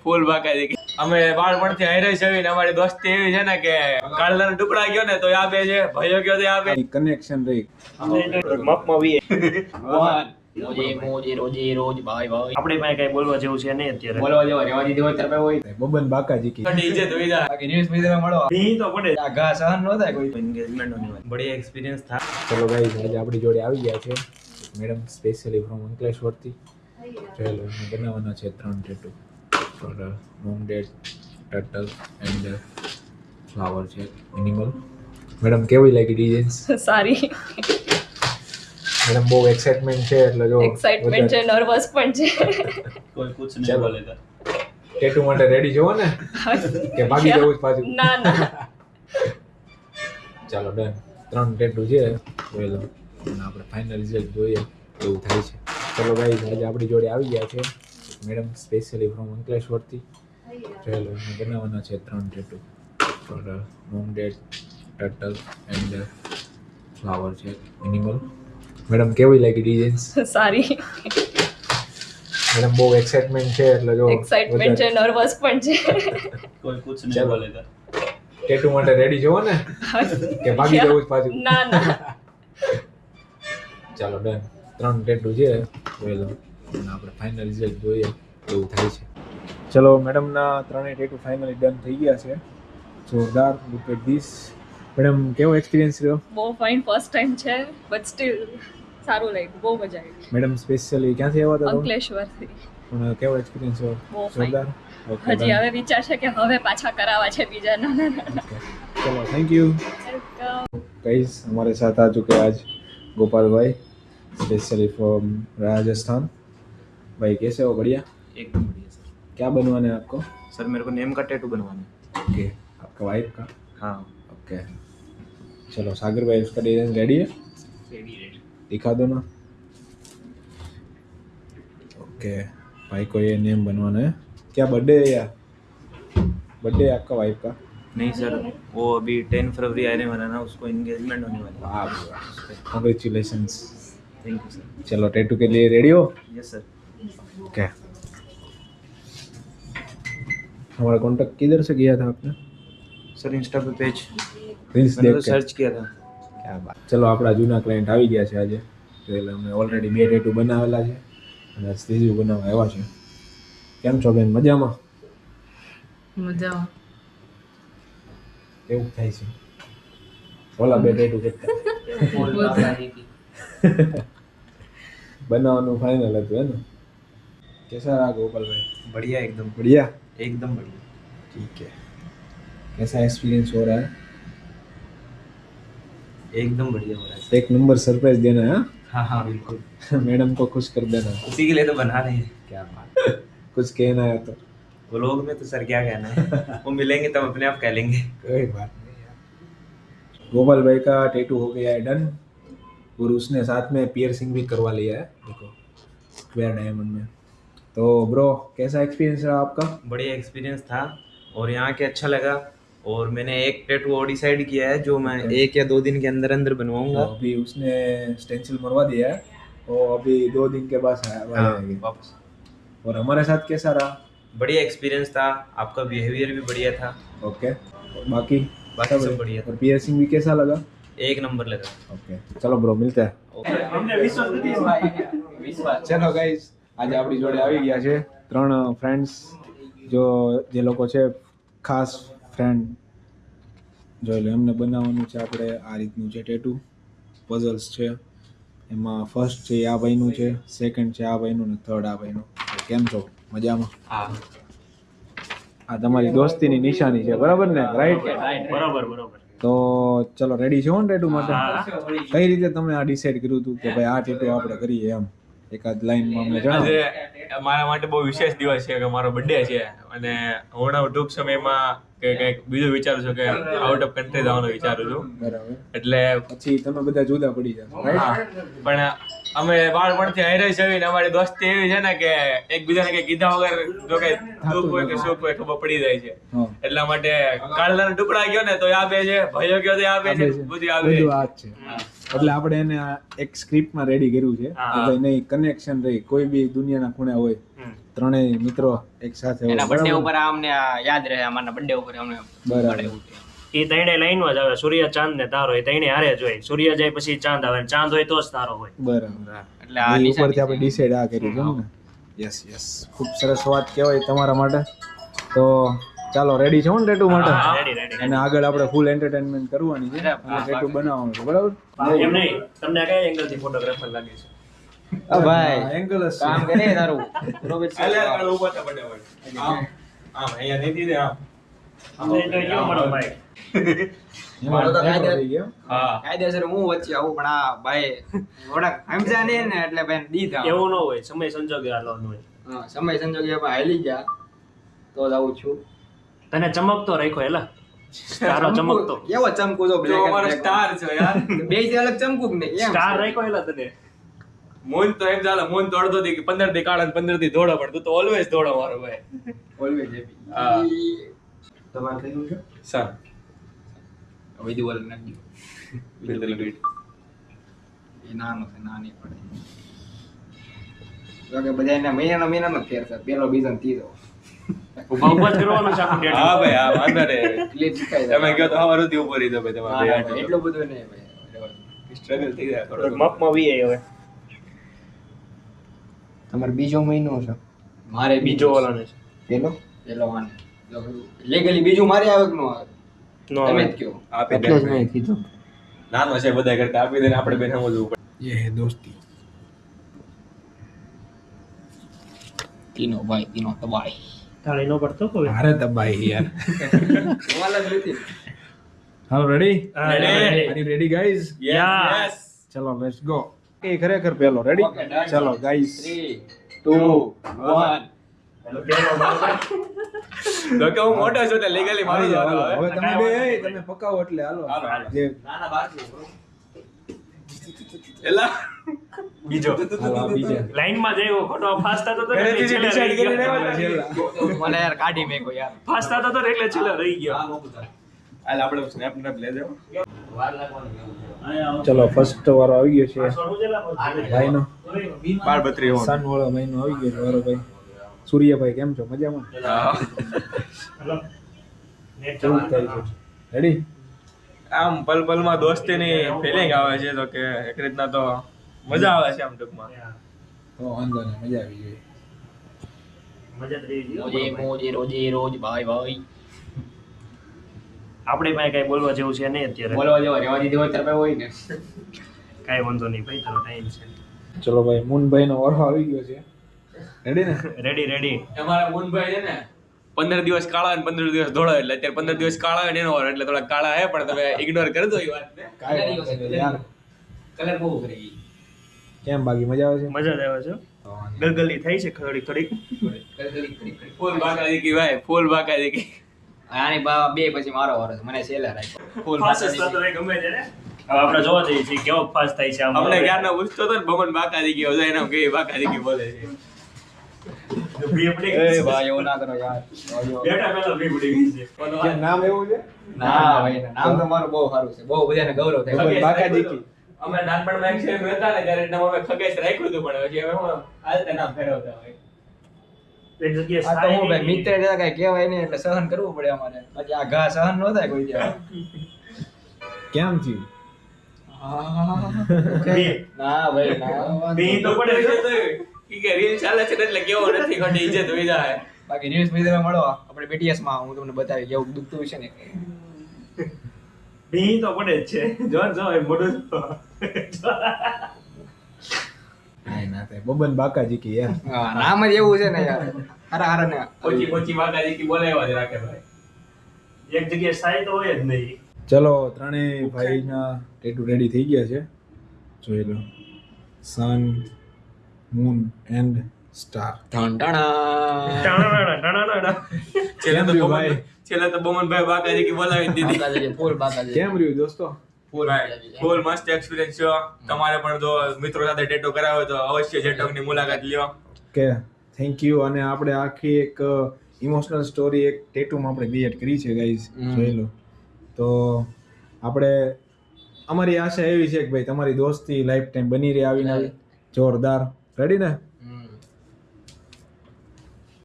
ફૂલ બાકા દીકી અમે બાળપણથી હારે છે ને અમારી દોસ્તી એવી છે ને કે કાળલાનો ટુકડા ગયો ને તો આપે છે, ભયો ગયો તો આપે કનેક્શન રહી માપમાં વી મોજે રોજ ભાઈ આપણે પાસે કઈ બોલવા જેવું છે નહીં અત્યારે. બોલવા જેવા રેવા દીધી હોય ત્યારે હોય બબન બાકા જી કી ડીજે તો વિદા બાકી ન્યૂઝ મીડિયા મળો ઈ તો પડે આ ઘા સહન ન થાય કોઈ એન્ગેજમેન્ટ હોની વાત બઢિયા એક્સપિરિયન્સ था. ચલો ગાઈસ આજે આપણી જોડે આવી ગયા છે મેડમ સ્પેશિયલી ફ્રોમ અંકલેશ્વરથી. ચલો બનાવવાના છે 3 tattoo for mom dad turtle and flower છે એનિમલ. મેડમ કેવી લાગી ડિઝાઇન્સ? સારી મેડમ બહુ એક્સાઇટમેન્ટ છે એટલે જો એક્સાઇટમેન્ટ છે, નર્વસ પણ છે. કોઈ કુછ નહીં બોલેગા. ટેટુ માટે રેડી છો ને કે ભાગી જવું જ પાછું? ના ના ચાલો ડન 3 ટેટુ છે જોઈ લો અને આપણે ફાઇનલ રિઝલ્ટ જોઈએ એવું થાય છે. ચલો ગાઈસ આજે આપણી જોડે આવી ગયા છે મેડમ સ્પેશિયલી ફ્રોમ અંકલેશ્વરથી. ચલો બનાવવાના છે 3 tattoo for mom dad turtle and flower છે એનિમલ. મેડમ કેવી લાગી ડિઝાઇન્સ? સારી મેડમ બહુ એક્સાઇટમેન્ટ છે એટલે જો એક્સાઇટમેન્ટ છે, નર્વસ પણ છે. કોઈ કુછ નહીં બોલેગા. ટેટુ માટે રેડી છો ને કે ભાગી જવું જ પાછું? ના ના ચાલો ડન 3 ટેટુ છે જોઈ લો અને આપણે ફાઇનલ રિઝલ્ટ જોઈએ એવું થાય છે. ચલો મેડમના 3 ટેટુ ફાઇનલી ડન થઈ ગયા છે. જોરદાર. Look at this. મેડમ કેવો એક્સપિરિયન્સ રહ્યો? બહુ ફાઇન ફર્સ્ટ ટાઈમ છે બટ સ્ટીલ સારું લાગ્યું, બહુ મજા આવી. મેડમ સ્પેશિયલી ક્યાંથી આવ્યા હતા તમે? અંકલેશ્વરથી. પણ કેવો એક્સપિરિયન્સ રહ્યો? બહુ fine. જોરદાર. ઓકે હજી હવે વિચાર છે કે હવે પાછા કરાવવા છે બીજા. ના ના ચલો થેન્ક યુ. गाइस हमारे साथ आ चुके हैं आज गोपाल भाई स्पेशली फ्रॉम राजस्थान. भाई कैसे हो? बढ़िया. एकदम बढ़िया सर. क्या बनवाना है आपको? सर मेरे को नेम का टैटू बनवाना है. ओके आपका वाइफ का? हाँ ओके चलो सागर भाई उसका डिजाइन रेडी है? Ready ready. दिखा दो ना. ओके भाई को ये नेम बनवाना है. क्या बर्थडे है या बर्थडे है आपका वाइफ का? नहीं सर वो अभी 10 फरवरी आने वाला ना, उसको एंगेजमेंट होने वाला है. कॉन्ग्रेचुलेशंस. Thank you sir. चलो टैटू के लिए रेडी हो? Yes sir. ओके हमारा कॉन्टेक्ट किधर से किया था आपने? सर इंस्टा पे पेज રીલ્સ मैंने દેખ तो કે सर्च किया था. ક્યા બાત. ચલો આપણા જૂના ક્લાયન્ટ આવી ગયા છે આજે. તો એટલે અમે ઓલરેડી 2 ટેટુ બનાવેલા છે અને ત્રીજું બનાવવા આવ્યા છે. કેમ છો બેન? મજામાં? મજા કેવું થાય છે? ઓલા 2 ટેટુ કરતા બનાવવાનું ફાઇનલ હતું હે ને? कैसा रहा गोपाल भाई? बढ़िया एकदम बढ़िया. एकदम बढ़िया. ठीक है. कैसा एक्सपीरियंस हो रहा है? एकदम बढ़िया हो रहा है. एक नंबर सरप्राइज देना है. हाँ हाँ बिल्कुल. मैडम को खुश कर देना. उसी के लिए तो बना रहे हैं. क्या बात. कुछ कहना है तो व्लॉग में तो सर क्या कहना है. वो मिलेंगे तब अपने आप कह लेंगे. कोई बात नहीं यार. गोपाल भाई का टैटू हो गया है डन और उसने साथ में पियर्सिंग भी करवा लिया है. देखो स्क्वायर डायमंड में. तो ब्रो कैसा एक्सपीरियंस रहा आपका? बढ़िया एक्सपीरियंस था और यहाँ के अच्छा लगा. और मैंने एक टैटू और डिसाइड किया है जो मैं 1 या 2 दिन के अंदर अंदर तो बनवाऊंगा. अभी उसने स्टेंसिल मरवा दिया है और अभी 2 दिन के बाद हाँ, आएगी. वापस. और हमारे साथ कैसा रहा? बढ़िया एक्सपीरियंस था. आपका बिहेवियर भी बढ़िया था. ओके बाकी बाकी सब बढ़िया था. और पियर्सिंग भी कैसा लगा? एक नंबर लगा. ओके चलो ब्रो मिलते हैं. ચલો ગાઈસ આજે આપણી જોડે આવી ગયા છે 3 ફ્રેન્ડ્સ જો જે લોકો છે ખાસ ફ્રેન્ડ. જોઈ લો એમને બનાવવાનું છે આપણે આ રીતનું છે ટેટુ. પઝલ્સ છે એમાં ફર્સ્ટ છે આ ભાઈનું છે, સેકન્ડ છે આ ભાઈનું ને થર્ડ આ ભાઈનું. કેમ છો? મજામાં? हाँ આ તમારી દોસ્તીની નિશાની છે બરાબર ને? રાઈટ. बराबर बराबर. તો ચલો રેડી છો ને ટેટુ માટે? કઈ રીતે તમે આ ડિસાઈડ કર્યું હતું કે ભાઈ આ ટેટુ આપણે કરીએ એમ? એકાદ લાઈનમાં અમને જણાવો. આજે મારા માટે બહુ વિશેષ દિવસ છે કે મારો બર્થડે છે અને હમણાં ટૂંક સમયમાં કે કંઈક બીજું વિચારું છું કે આઉટ ઓફ કન્ટ્રી જવાનું વિચારું છું. બરાબર. એટલે પછી તમે બધા જુદા પડી જશો રાઈટ? પણ અમે બાળપણથી હારે છે ને અમારી દોસ્તી એવી છે ને કે એકબીજાને કઈ કીધા વગર જો કઈ દુઃખ હોય કે સુખ હોય ખબર પડી જાય છે. હા એટલા માટે કાળલાનો ટુકડા ગયો ને તો આપે છે, ભયો ગયો તો આપે છે, બધું આપે બધું છે. આ જ છે. એટલે આપણે એને આ એક સ્ક્રિપ્ટમાં રેડી કર્યું છે કે ભાઈ નહીં કનેક્શન રહી કોઈ બી દુનિયાના ખૂણે હોય ત્રણેય મિત્રો એક સાથે હોય. એના બર્થડે બરાબર? ઉપર આ અમને આ યાદ રહે અમારા બર્થડે ઉપર અમને બરાબર. મળે એવું છે. એ ત્રણેય લાઈનમાં જ આવે સૂર્ય ચાંદ ને તારો એ ત્રણેય હારે જ હોય સૂર્ય જાય પછી ચાંદ આવે અને ચાંદ હોય તો જ તારો હોય બરાબર. એટલે આ એ નિશાની ઉપરથી છે. આપણે ડિસાઈડ આ કર્યું છે ને. યસ યસ, ખૂબ સરસ વાત કહેવાય તમારા માટે. તો ચાલો રેડી છો ને ટેટુ માટે? રેડી અને આગળ આપણે ફૂલ એન્ટરટેનમેન્ટ કરવાની છે અને ટેટુ બનાવવાનું છે. બરાબર? એમ નહીં તમને કયા એંગલ થી ફોટોગ્રાફર લાગે છે આ ભાઈ એંગલ જ કામ છે. કરે તારું રોબિત હાલે હાલે ઊભા થા ફટાફટ. આમ અહીંયા નહીં દીધે આમ. અમને તો કેવું મળો ભાઈ એમાં તો ટેટુ કાયદે- થઈ ગયો. હા કાયદેસર હું વચ્ચે આવું પણ આ ભાઈ થોડાક સમજા નહીં ને એટલે ભાઈ દીધા એવું ન હોય સમય સંજોગે હાલવાનું હોય હા, સમય સંજોગે આપણે હાલી ગયા તો જ આવું છું તને ચમકતો રાખ્યો એલા તારો ચમકતો કેવો ચમકુ તો તો અમારો સ્ટાર છો યાર. બે થી અલગ ચમકુક નહીં એમ સ્ટાર રાખ્યો એલા તને મોન તો એમ ચાલે મોન તો અડધો થી 15 થી કાળા ને 15 થી ધોળો પણ તું તો ઓલવેઝ ધોળો મારો ભાઈ. ઓલવેઝ હેપી હા. તમારે થયું છે સર વિધુઅલ નાખજો little bit. એ નાનો છે નાની પડે તો કે બધા એના મહિનાનો ફેર છે પેલો બીજો ને ત્રીજો ઉભા ઉભા જ કરવાનું છે આખું date. હા ભાઈ હા વાંધો નહીં. એટલે શીખાય જાય. તમે કહો તો સવાર સુધી ઉપર રહી દો ભાઈ હા, તમારે હા, એટલું બધું નહીં ભાઈ સ્ટ્રગલ થઈ જાય થોડો. માપમાં વી હવે તમારે બીજો મહિનો છે મારે બીજો ઓલાને છે પેલો પેલો આને લીગલી બીજું મારે આવે કે નો આવે નો તમે આવે. જ કયો આપી દે. એટલે જ મેં કીધું નાનો છે બધા કરતા આપી દે ને આપણે બેન સમજવું પડે. ये है दोस्ती. તીનો ભાઈ તીનો તબાઈ થાળી નો પડતો કોઈ अरे दबाई यार. સવાલ જ નથી હાલો રેડી? હા, Ready? ready. Are you ready guys? Yeah. Yes. ચલો લેટ્સ ગો. એ ખરેખર પેલો રેડી? Okay, done. ચલો ગાઈસ. 3 2 1 તો કે હું મોટો છું એટલે લીગલી મારી હાલો, જવાનો હવે હવે. તમે બે તમે પકાવો એટલે હાલો. હાલો, હાલો. જે એલા બીજો હાલો આ બીજા. લાઈન માં જઈ ખોટો ફાસ્ટ થતો તો ને પહેલેથી એટલે decide રહી કરીને ગયો. આવ્યા મને યાર કાઢી મેકો યાર ફાસ્ટ થતો તો એટલે છેલ્લે રહી ગયો હાલ આપણે સ્નેપ લેજો. ચલો ફર્સ્ટ વારો આવી ગયો છે ભાઈનો. બાળબત્રી હોવાનું. સન વાળો ભાઈનો આવી ગયો છે વારો ભાઈ. સૂર્યભાઈ કેમ છો? મજામાં? કેવું થાય છે? રેડી? આમ પલ પલમાં દોસ્તીની ફિલિંગ આવે છે તો કે એક રીતના તો મજા આવે છે આમ ટૂંકમાં. તો વાંધો નહીં, મજા આવી ગઈ. મજા જ રહી ગઈ. મોજે મોજે રોજે રોજ ભાઈ ભાઈ આપણે પાસે કઈ બોલવા જેવું છે નહીં અત્યારે બોલવા જેવા રેવા દીધી હોય ત્યારે હોય ને કઈ વાંધો નહીં ભાઈ તારો ટાઈમ છે ચલો ભાઈ મુનભાઈનો વારો આવી ગયો છે. રેડી ને? રેડી રેડી અમારા મુનભાઈ છે ને 15 દિવસ કાળા અને 15 દિવસ ધોળા એટલે અત્યારે 15 દિવસ કાળા હોય ને એનો વાર એટલે થોડા કાળા હે પણ તમે ઇગ્નોર કરી દો એ વાતને. કાંઈ વાંધો નહીં યાર. કલર બહુ કરી ગઈ કેમ બાકી મજા આવે છે? મજા જ આવે છે તો વાંધો ગલગલી થાય છે થોડીક થોડીક ફૂલ બાકા દીકી ભાઈ ફૂલ બાકા દીકી. આની બે પછી મારો વારો છે મને છેલ્લે રાખ્યો ફૂલ ફાસ્ટ બાકા દીકી. થતો હોય ગમે ત્યારે હવે આપણે જોવા જઈએ છીએ કેવો ફાસ્ટ થાય છે આમ અમને ક્યારનો પૂછતો હતો ને ભગવાન બાકા દીકી હવે એના કે બાકા દીકી બોલે છે. ભી પડી એ ગઈ છે. ભાઈ એવું ના કરો યાર બેઠા પહેલા ભી પડી ગઈ છે કેમ નામ એવું છે? ના ભાઈ નામ તો મારું બહુ સારું છે બહુ બધાને ગૌરવ થાય ભગવાન બાકા દીકી. અમે નાનપણમાં એક શેર હતા ને ત્યારે એના અમે ખગેશ રાખ્યું હતું પણ પછી હવે હું હાલતે નામ ફેરવતા હોય. એક જગ્યાએ આ તો હું ભાઈ સાઈ- મિત્ર જેવા કઈ કહેવાય નહીં એટલે સહન કરવું પડે અમારે બાકી આ ઘા સહન ન થાય કોઈ દિવસ કેમ થયું? ભી. ના ભાઈ ના ભી તો પડે છે. ઈ કે રીલ ચાલે છે ને એટલે કેવો નથી ખોટી ઇજ્જત હોઈ જાય. બાકી રીલ્સ વિડીયો મળો આપણે BTS માં હું તમને બતાવી કેવું દુખતું છે ને ભી તો પડે જ છે જો જો એ મોઢું જો. કાંઈ ના થાય. બબન બાકા દીકી યાર. હા નામ જ એવું છે ને યાર હારા હારા ને પોચી પોચી બાકા દીકી બોલાવ્યા જ રાખે ભાઈ. એક જગ્યાએ સાઈ તો હોય જ નહીં ચલો ત્રણેય ભાઈના ટેટુ રેડી થઈ ગયા છે. જોઈ લો. સન, મૂન એન્ડ સ્ટાર. ઢંઢણા ટાણા ટાણા છેલ્લે તો કેમ રહ્યું બમન ભાઈ? છેલ્લે તો બમનભાઈ બાકા દીકી બોલાવી જ દીધી. બાકાજી ફૂલ બાકાજી કેમ રહ્યું દોસ્તો? ફૂલ મસ્ત એક્સપિરિયન્સ છે. તમારે પણ જો મિત્રો સાથે ટેટો કરાવો હોય તો અવશ્ય જેટોકની મુલાકાત લ્યો. કે થેન્ક યુ. અને આપણે આખી એક ઇમોશનલ સ્ટોરી એક ટેટુમાં આપણે ક્રિએટ કરી છે ગાઈઝ. જોઈ લો. તો આપણે અમારી આશા એવી છે કે ભાઈ તમારી દોસ્તી લાઈફ ટાઈમ બની રહે આવીને આવી જોરદાર. રેડી ને?